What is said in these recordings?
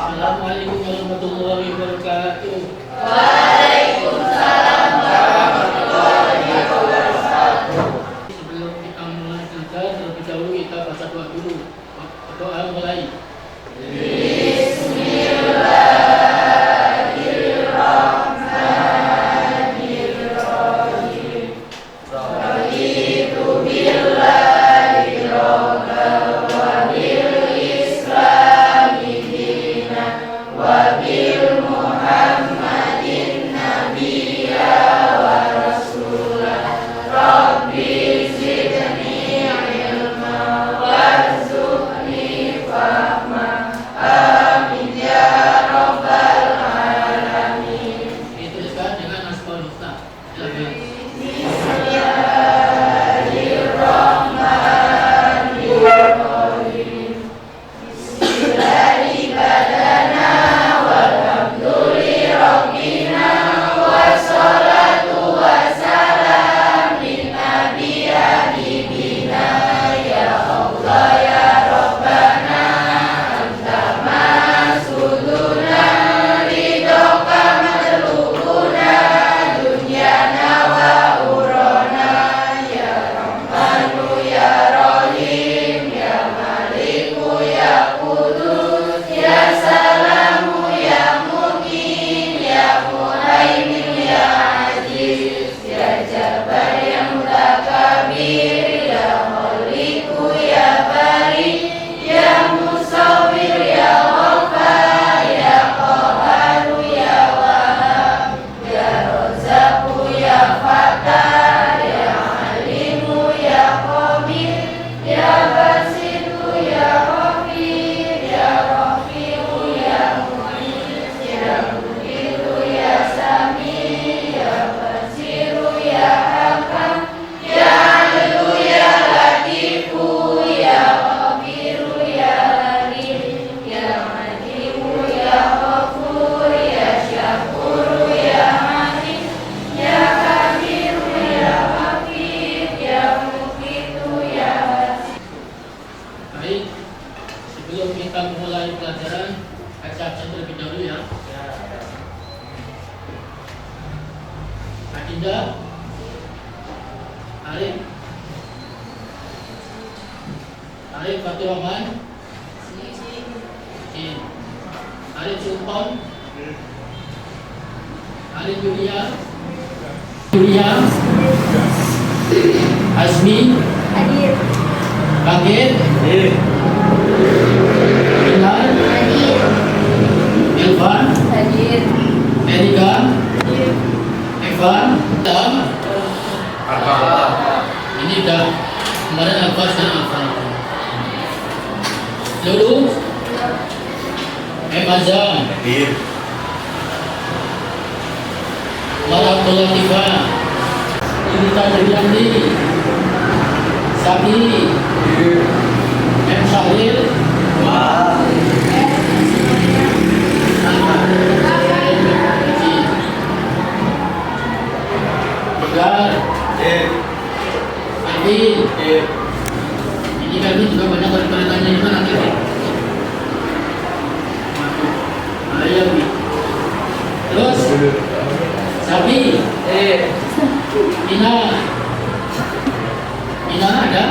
Assalamualaikum warahmatullahi wabarakatuh. Waalaikumsalam warahmatullahi wabarakatuh. Sebelum kita mulai belajar, terlebih dahulu kita baca doa dulu. Doa mulai. Bismillahirrahmanirrahim. Raditu billahi rabban wa bil islami dinan wa bil muhammadin nabiyya wa rasulah. Rabbi zidni ilma warzuqni fahma. Amin ya rabbal alamin. Dituliskan dengan Asmaul Husna. Silakan. Bismillahirrahmanirrahim. Bismillahi badana walhamduli rabbina wassalatu wassalam lin nabi habibina ya Allah ya Rabbana anta masuduna ridhoka madlubuna dunyana wa urona ya Rahmanu ya Rahim ya Maliku ya Qudus ya Salamu ya Mu'min ya Muhaimin ya Aziz ya Jabbar ya Mutakabir ya Khaliku ya Bari ya Musawwir ya Ghaffar ya Qahharu ya Wahhab ya Razzaqu ya Fattar ya Alimu ya Khabir ya Basitu ya Ghafir ya Rafi'u ya Mu'izz ya Muqitu ya Sami ya Basiru ya Hakam ya Adlu ya Latifu ya Khabiru ya Latif ya Madimu ya Ghafur ya Syakuru ya Mahid ya Kabiru ya Hafid ya Muqitu ya Hasib. Baik. Sebelum kita mulai pelajaran, baca absen terlebih dahulu ya. Adinda, Arif, Fatur Rahman, Jin, Arif Sultan, Arif Yulia, Azmi, Hadir. Bangkit, Bilal, Hadir. Irfan, Hadir. Erika, Hadir. Evan, Tam. Ini udah kemarin Abbas dan Afan. Lulu, Azam, Abdul Latifah, Yunita Triyanti, Sabi, Syahil, Tegar, Alvin. Ini kami juga banyak tanya di mana Kevin? Ayo, Bi. Terus, Sabi, Ina ada?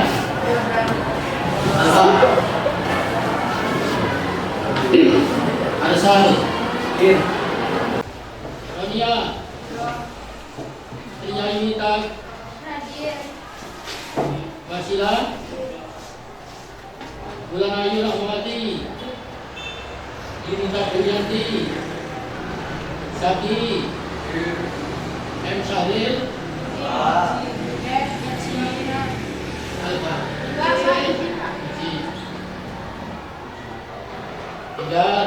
Alfa, Arsal, Ronia, Ria Yunita, Hadir. Wasila, Bulan Ayu Rahmawati, Yunita Triyanti, Saki, M. Syahril, Alfa, Tidar,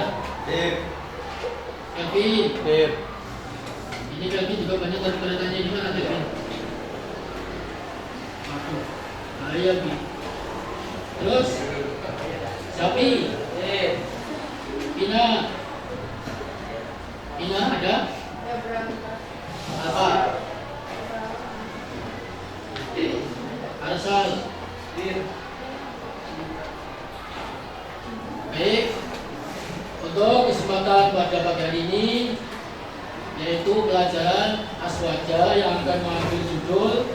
Kevin. Ini Kevin juga banyak tanya di mana Kevin? Ayo, Bi. Terus, Sapi, Ina ada? Apa? Arsal, baik. Untuk kesempatan pada pagi hari ini, yaitu pelajaran Aswaja yang akan mengambil judul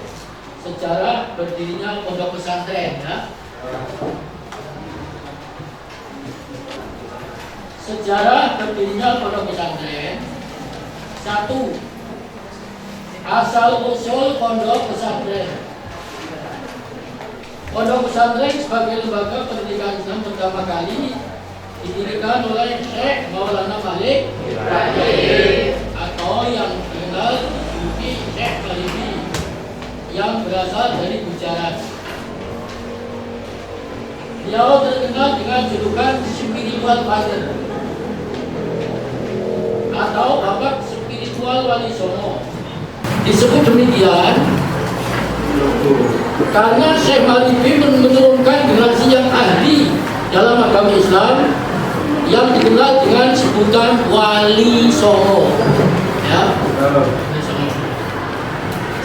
sejarah berdirinya pondok pesantren, ya. Sejarah berdirinya pondok pesantren. 1. Asal usul pondok pesantren. Pondok pesantren sebagai lembaga pendidikan Islam pertama kali didirikan oleh Syekh Maulana Malik Ibrahim atau yang dikenal sebagai Syekh Malibi yang berasal dari Gujarat. Beliau terkenal dengan julukan spiritual father atau bapak spiritual Wali Songo. Disebut demikian karena Syekh Malibi menurunkan generasi yang ahli dalam agama Islam yang dikenal dengan sebutan Wali Songo, ya.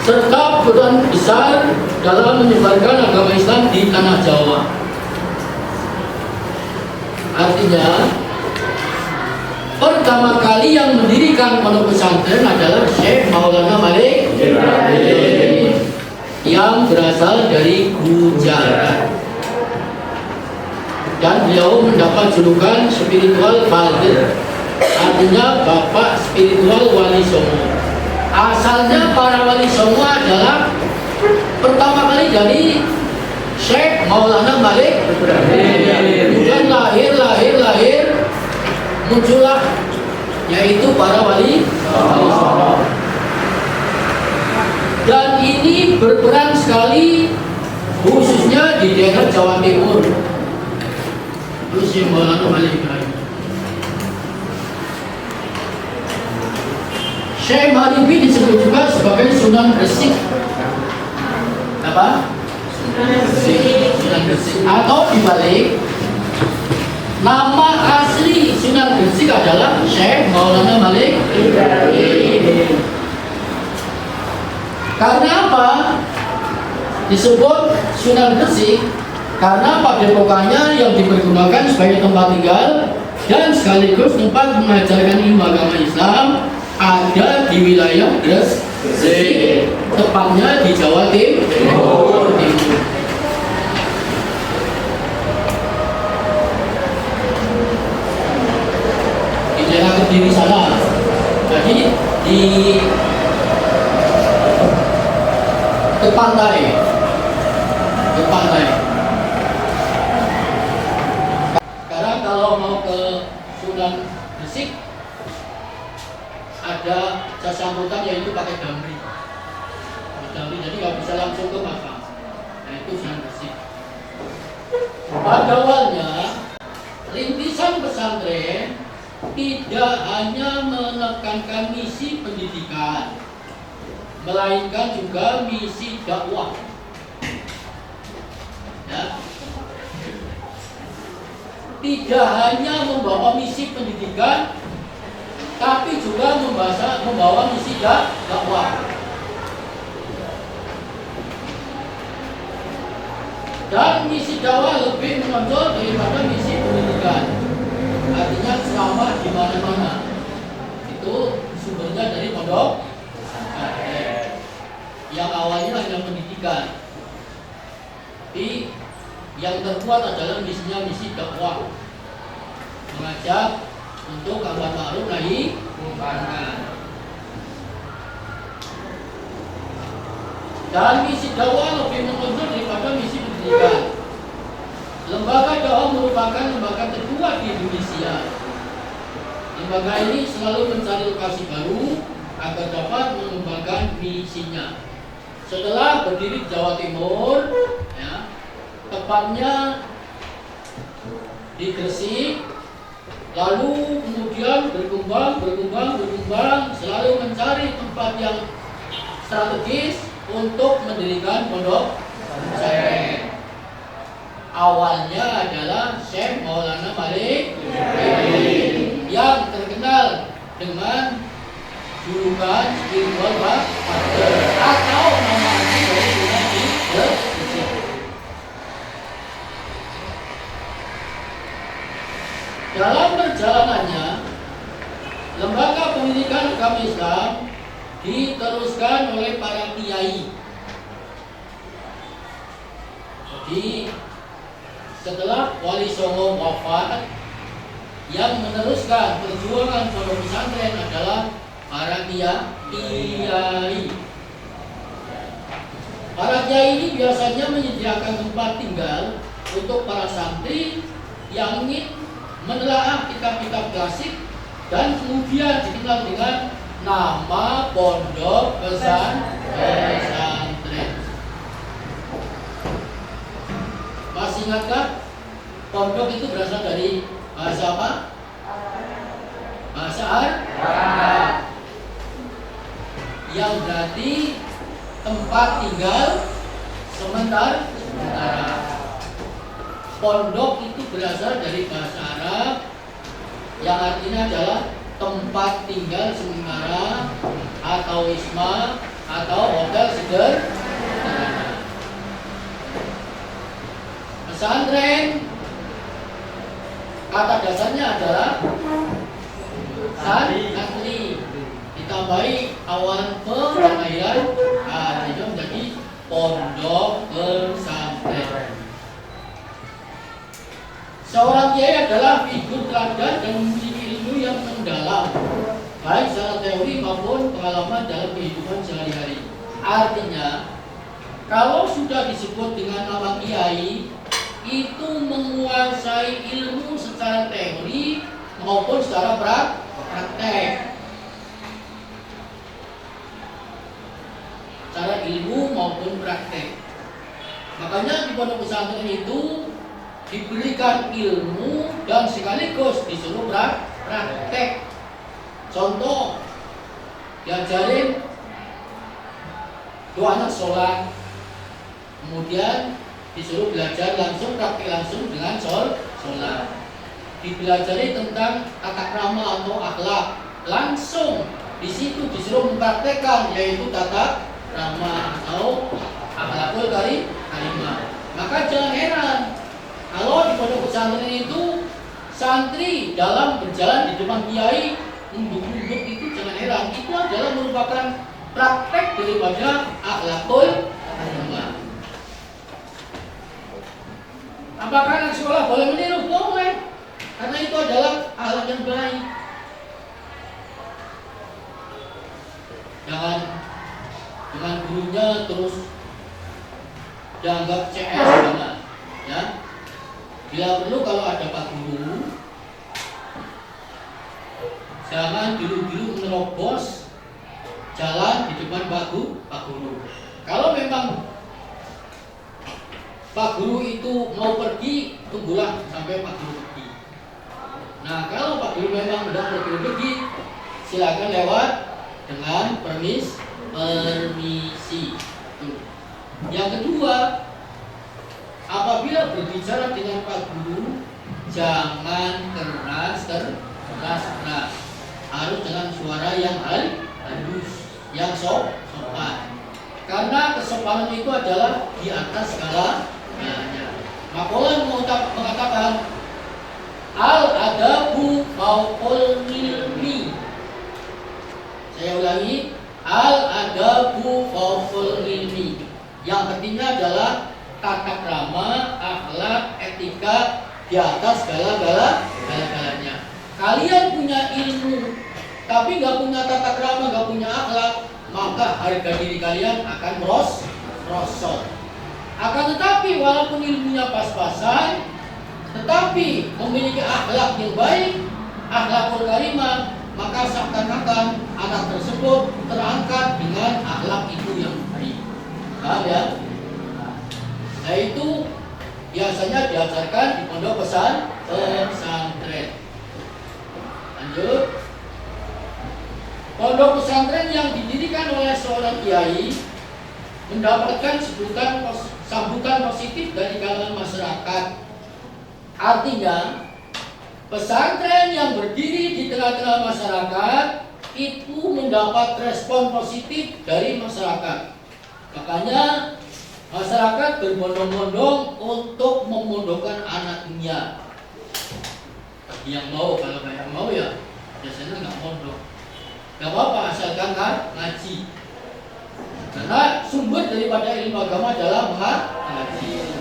Serta peran besar dalam menyebarkan agama Islam di tanah Jawa. Artinya, pertama kali yang mendirikan pondok pesantren adalah Syekh Maulana Malik Ibrahim yang berasal dari Gujarat. Dan beliau mendapat julukan spiritual father, artinya bapak spiritual Wali Songo. Asalnya para Wali Songo adalah pertama kali dari Syekh Maulana Malik Ibrahim. Kemudian lahir muncullah yaitu para Wali Songo. Dan ini berperan sekali khususnya di daerah Jawa Timur. Syekh Maulana Malik Ibrahim. Syekh Malibi disebut juga sebagai Sunan Gresik. Apa? Sunan Gresik. Atau dibalik, nama asli Sunan Gresik adalah Syekh Maulana Malik Ibrahim. Karena apa disebut Sunan Gresik? Karena padepokannya yang dipergunakan sebagai tempat tinggal dan sekaligus tempat mengajarkan ilmu agama Islam ada di wilayah Gresik, tepatnya di Jawa Timur. Di daerah Kediri sana. Jadi di pantai. Kalau mau ke Sunan Gresik ada jasa angkutan yaitu pakai damri, jadi nggak bisa langsung ke makam. Nah itu Sunan Gresik. Pada awalnya rintisan pesantren tidak hanya menekankan misi pendidikan, melainkan juga misi dakwah. Ya. Tidak hanya membawa misi pendidikan, tapi juga membawa misi dakwah. Dan misi dakwah lebih menonjol daripada misi pendidikan. Artinya selama di mana-mana. Itu sumbernya dari pondok yang awalnya hanya pendidikan. Tapi yang terkuat adalah misinya misi dakwah, mengajak untuk amar ma'ruf nahi munkar. Dan misi dakwah lebih menonjol daripada misi pendidikan. Lembaga dakwah merupakan lembaga terkuat di Indonesia. Lembaga ini selalu mencari lokasi baru agar dapat mengembangkan misinya. Setelah berdiri di Jawa Timur, ya, tepatnya di Gresik, lalu kemudian berkembang, selalu mencari tempat yang strategis untuk mendirikan pondok pesantren. Awalnya adalah Syekh Maulana Malik Ibrahim yang terkenal dengan julukan spiritual father atau nama asli dari Sunan Gresik. dalam perjalanannya, lembaga pendidikan agama Islam diteruskan oleh para kiai. Jadi setelah Wali Songo wafat, yang meneruskan perjuangan pondok pesantren adalah para kiai. Para kiai ini biasanya menyediakan tempat tinggal untuk para santri yang ingin menelaah kitab-kitab klasik dan kemudian dikenal dengan nama pondok pesantren. Masih ingatkah? Pondok itu berasal dari bahasa apa? Bahasa Arab. Yang berarti tempat tinggal sementara. Pondok itu berasal dari bahasa Arab yang artinya adalah tempat tinggal sementara atau wisma atau hotel sederhana. Pesantren kata dasarnya adalah santri ditambahi awan pengairan artinya menjadi pondok pesantren. Seorang kiai adalah figur teladan dan memiliki ilmu yang mendalam, baik secara teori maupun pengalaman dalam kehidupan sehari-hari. Artinya, kalau sudah disebut dengan nama kiai, itu menguasai ilmu secara teori maupun secara praktek. Secara ilmu maupun praktek. Makanya di pondok pesantren itu diberikan ilmu dan sekaligus disuruh praktek. Contoh, diajarin dua anak sholat, kemudian disuruh belajar langsung, praktek langsung dengan sholat. Dipelajari tentang tata krama atau akhlak, langsung di situ disuruh mempraktekkan, yaitu tata krama atau akhlakul karimah. Maka jangan heran kalau di pondok pesantren itu santri dalam berjalan di depan kiai nunduk-nunduk, itu jangan heran, itu adalah merupakan praktek daripada akhlakul karimah. Apakah anak sekolah boleh meniru? Boleh, karena itu adalah akhlak yang baik. Jangan dengan gurunya terus dianggap CS banget, ya. Bila perlu kalau ada Pak Guru, jangan dulu-dulu menerobos jalan di depan Pak Guru. Kalau memang Pak Guru itu mau pergi, tunggulah sampai Pak Guru pergi. Nah, kalau Pak Guru memang sudah pergi, silakan lewat dengan permisi. Yang kedua, apabila berbicara dengan Pak Guru, jangan keras, harus dengan suara yang halus, yang sopan. Karena kesopanan itu adalah di atas segalanya. Maqalah mengatakan al-adabu fawqal ilmi. Saya ulangi, al-adabu fawqal ilmi, yang artinya adalah tata krama, akhlak, etika di atas segala-galanya. Kalian punya ilmu, tapi nggak punya tata krama, nggak punya akhlak, maka harga diri kalian akan merosot. Akan tetapi walaupun ilmunya pas-pasan, tetapi memiliki akhlak yang baik, akhlakul karimah, maka seakan-akan anak tersebut terangkat dengan akhlak itu yang baik. Paham ya? Nah, itu biasanya diajarkan di pondok pesantren. Lanjut. Pondok pesantren yang didirikan oleh seorang kiai mendapatkan sambutan positif dari kalangan masyarakat. Artinya, pesantren yang berdiri di tengah-tengah masyarakat itu mendapat respon positif dari masyarakat. Makanya masyarakat berbondong-bondong untuk memondokkan anaknya. yang mau. Kalau banyak mau ya biasanya nggak mondok. Gak apa-apa asalkan ngaji. Karena sumber daripada ilmu agama adalah mengaji.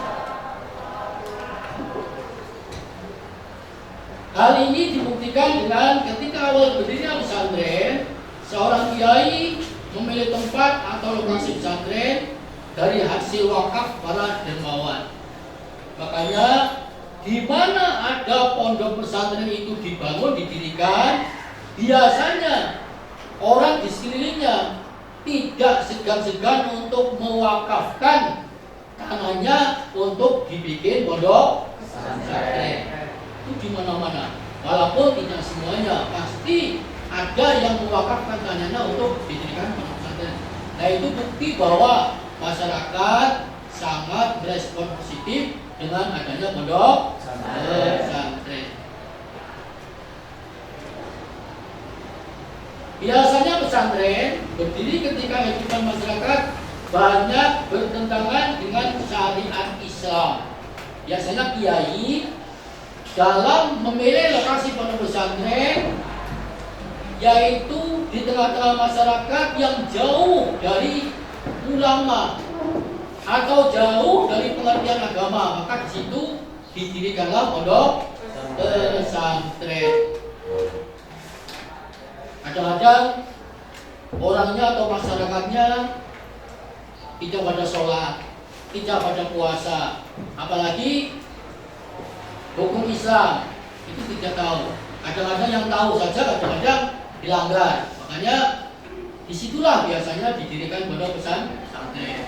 Hal ini dibuktikan dengan ketika awal berdirinya pesantren, seorang kiai memilih tempat atau lokasi pesantren dari hasil wakaf para dermawan. Makanya di mana ada pondok pesantren itu dibangun, didirikan, biasanya orang di sekelilingnya tidak segan-segan untuk mewakafkan tanahnya untuk dibikin pondok pesantren. Itu di mana-mana. Walaupun tidak semuanya, pasti ada yang mewakafkan tanahnya untuk didirikan pondok pesantren. Nah, itu bukti bahwa masyarakat sangat merespon positif dengan adanya pondok pesantren. Biasanya pesantren berdiri ketika kehidupan masyarakat banyak bertentangan dengan syariat Islam. Biasanya kiai dalam memilih lokasi pondok pesantren, yaitu di tengah-tengah masyarakat yang jauh dari ulama atau jauh dari pengertian agama, maka di situ didirikanlah pondok pesantren. Kadang-kadang orangnya atau masyarakatnya tidak pada sholat, tidak pada puasa, apalagi hukum Islam itu tidak tahu. Kadang-kadang yang tahu saja, kadang-kadang dilanggar. Makanya disitulah biasanya didirikan pondok pesantren.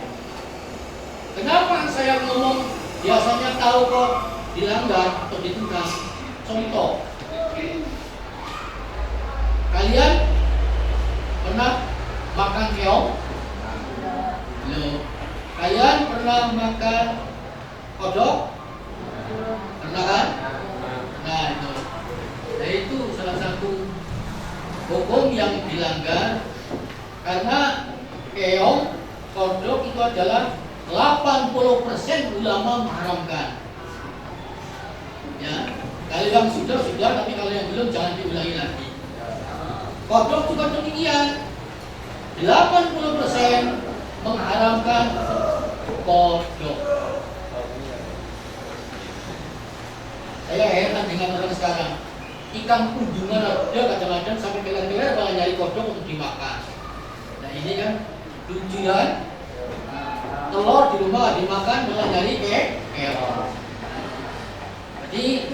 Kenapa saya ngomong biasanya tahu kok dilanggar atau ditentang? Contoh, kalian pernah makan keong? Belum. Kalian pernah makan kodok? Pernah kan? Nah itu salah satu hukum yang dilanggar, karena keong, kodok itu adalah 80% ulama mengharamkan. Ya, kalau yang sudah, tapi kalau yang belum jangan diulangi lagi. Kodok juga demikian, 80% mengharamkan kodok. Saya heran dengan orang sekarang, ikan kunjungan ada kadang-kadang sampai kelar-kelar malah nyari kodok untuk dimakan. Nah ini kan lucu kan? Telur di rumah dimakan malah nyari keong. Jadi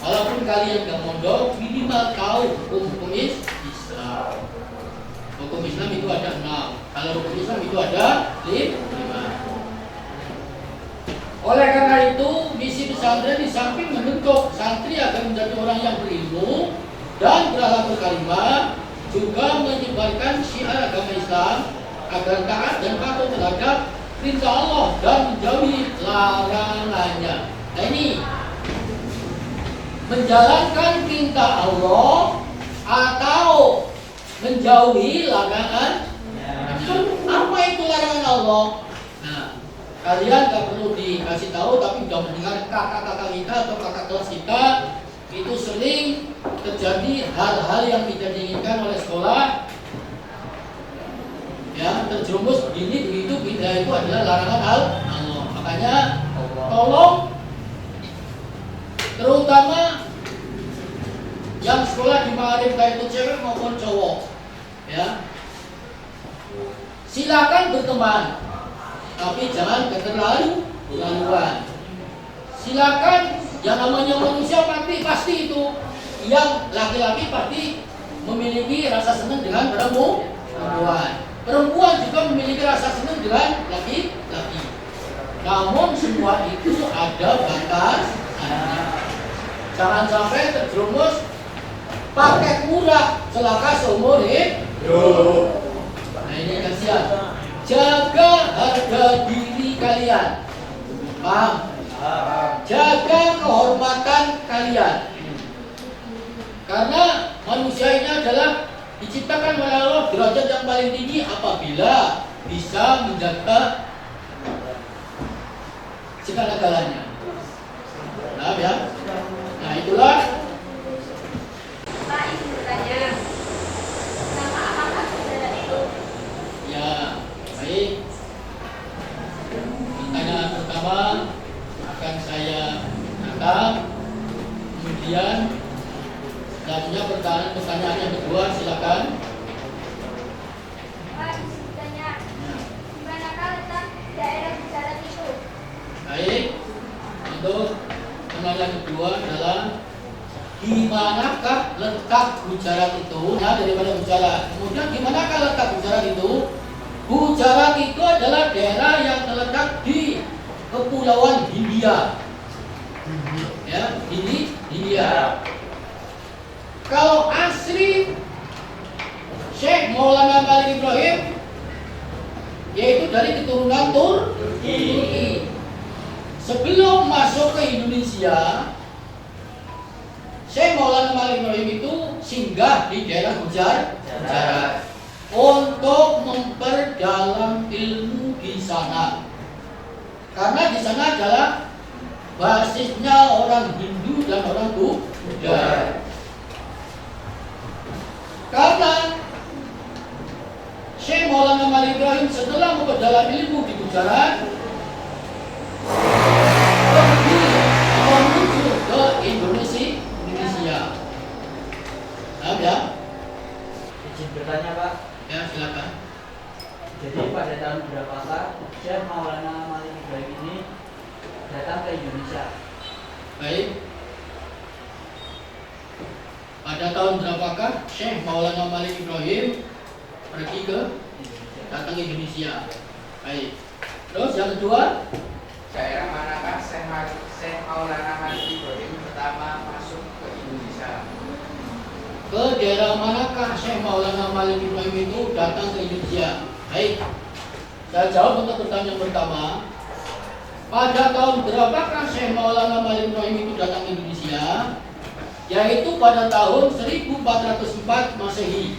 walaupun kalian gak mondok, minimal tahu hukum Islam. Hukum Islam itu ada 6. Kalau hukum Islam itu ada 5. Oleh karena itu, misi pesantren di samping membentuk santri agar menjadi orang yang berilmu dan berakhlak karimah, juga menyebarkan syiar agama Islam agar taat dan patuh terhadap perintah Allah dan menjauhi larangannya. Nah ini menjalankan perintah Allah atau menjauhi larangan. Apa itu larangan Allah? Nah, kalian gak perlu dikasih tahu, tapi sudah mendengar kakak-kakak kita atau kakak kelas kita itu sering terjadi hal-hal yang tidak diinginkan oleh sekolah. Ya, terjerumus begini begitu, itu adalah larangan Allah. Makanya tolong, terutama yang sekolah di Ma'arif, baik itu cewek maupun cowok, ya, silakan berteman, tapi jangan keterlaluan. Silakan, yang namanya manusia pasti itu, yang laki-laki pasti memiliki rasa senang dengan perempuan. Perempuan juga memiliki rasa senang dengan laki-laki. Namun semua itu ada batasnya. Jangan sampai terjerumus paket murah, celaka seumur hidup. Nah ini kasihan. Jaga harga diri kalian. Paham? Jaga kehormatan kalian. Karena manusia ini adalah diciptakan oleh Allah derajat yang paling tinggi apabila bisa menjaga segala-galanya. Nah ya. Nah itulah Selanjutnya pertanyaan yang kedua, silakan. Pak, bertanya, di manakah letak daerah Gujarat itu? Baik, untuk pertanyaan kedua adalah di manakah letak Gujarat itu? Nah, daripada Gujarat. Kemudian di manakah letak Gujarat itu? Gujarat itu adalah daerah yang terletak di Kepulauan Hindia. Ya, Hindia. Kalau asli Syekh Maulana Malik Ibrahim, yaitu dari keturunan Turki. Sebelum masuk ke Indonesia, Syekh Maulana Malik Ibrahim itu singgah di daerah Gujarat untuk memperdalam ilmu di sana. Karena di sana adalah basisnya orang Hindu dan orang Buddha. Karena Syekh Maulana Malik Ibrahim setelah memperdalam ilmu di Gujarat, pergi menuju ke Indonesia. Paham ya? Izin bertanya Pak. Ya, silakan. Jadi pada tahun berapakah Syekh Maulana Malik Ibrahim ini datang ke Indonesia? Baik. Pada tahun berapakah Syekh Maulana Malik Ibrahim pergi ke datang ke Indonesia? Baik. Terus yang kedua, Daerah manakah Syekh Maulana Malik Ibrahim pertama masuk ke Indonesia? ke daerah manakah Syekh Maulana Malik Ibrahim itu datang ke Indonesia? Baik. Saya jawab untuk pertanyaan pertama. Pada tahun berapakah Syekh Maulana Malik Ibrahim itu datang ke Indonesia? Yaitu pada tahun 1404 Masehi.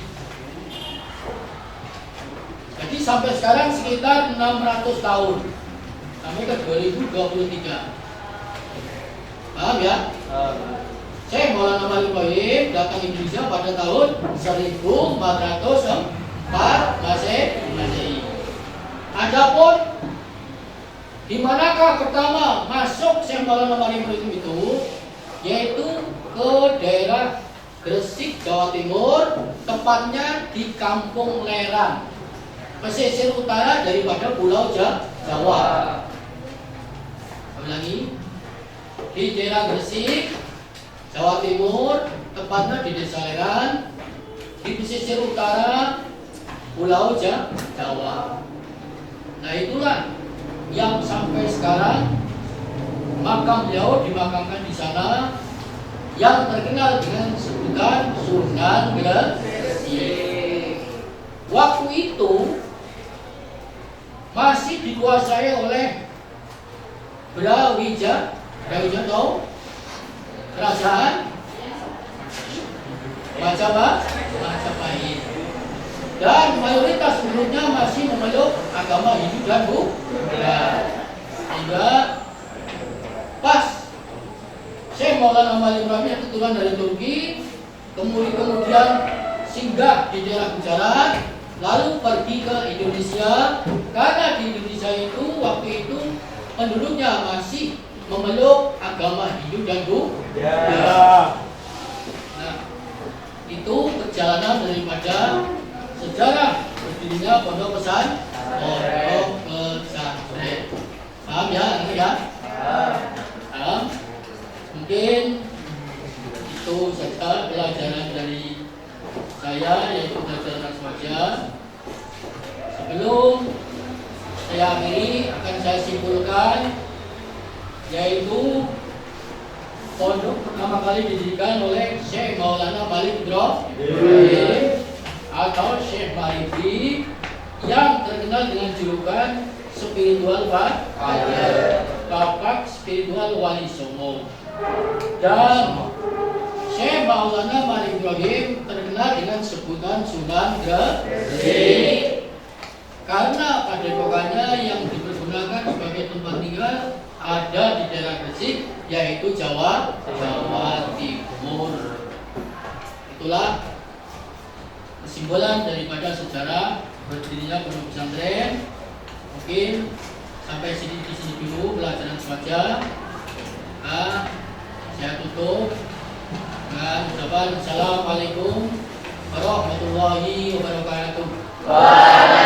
Jadi sampai sekarang sekitar 600 tahun. Sampai ke 2023. Paham ya? Syekh Maulana Malik Ibrahim datang ke Indonesia pada tahun 1404 Masehi. Adapun di manakah pertama masuk Syekh Maulana Malik Ibrahim itu? Yaitu ke daerah Gresik, Jawa Timur, tepatnya di Kampung Lerang, pesisir utara daripada Pulau Jawa. Ulangi, di daerah Gresik, Jawa Timur, tepatnya di Desa Lerang, di pesisir utara Pulau Jawa. Nah, itulah yang sampai sekarang makam beliau dimakamkan di sana, yang terkenal dengan sebutan Sunan Gresik. Waktu itu masih dikuasai oleh Brawijaya atau kerajaan Majapahit, dan mayoritas penduduknya masih memeluk agama Hindu dan Buddha. Sehingga pas Syekh Maulana Malik Ibrahim yang keturunan dari Turki kemudian singgah di daerah Gujarat, lalu pergi ke Indonesia, karena di Indonesia itu waktu itu penduduknya masih memeluk agama Hindu dan Buddha. Nah, itu perjalanan daripada sejarah berdirinya pondok pesantren. Paham ya? Nanti ya? Paham? Mungkin itu saja pelajaran dari saya, yaitu pelajaran saja. Sebelum saya akhiri, akan saya simpulkan, yaitu pondok pertama kali didirikan oleh Syekh Maulana Malik Ibrahim atau Syekh Marifri, yang terkenal dengan julukan spiritual Bapak spiritual Wali Songo. Dan Syekh Maulana Malik Ibrahim terkenal dengan sebutan Sunan Gresik, karena padepokannya yang dipergunakan sebagai tempat tinggal ada di daerah Gresik, yaitu Jawa Timur. Itulah kesimpulan daripada sejarah berdirinya pondok pesantren. Mungkin sampai di sini dulu pelajaran saja. Saya tutup dengan dengan ucapan Assalamualaikum warahmatullahi wabarakatuh. Waalaikumsalam.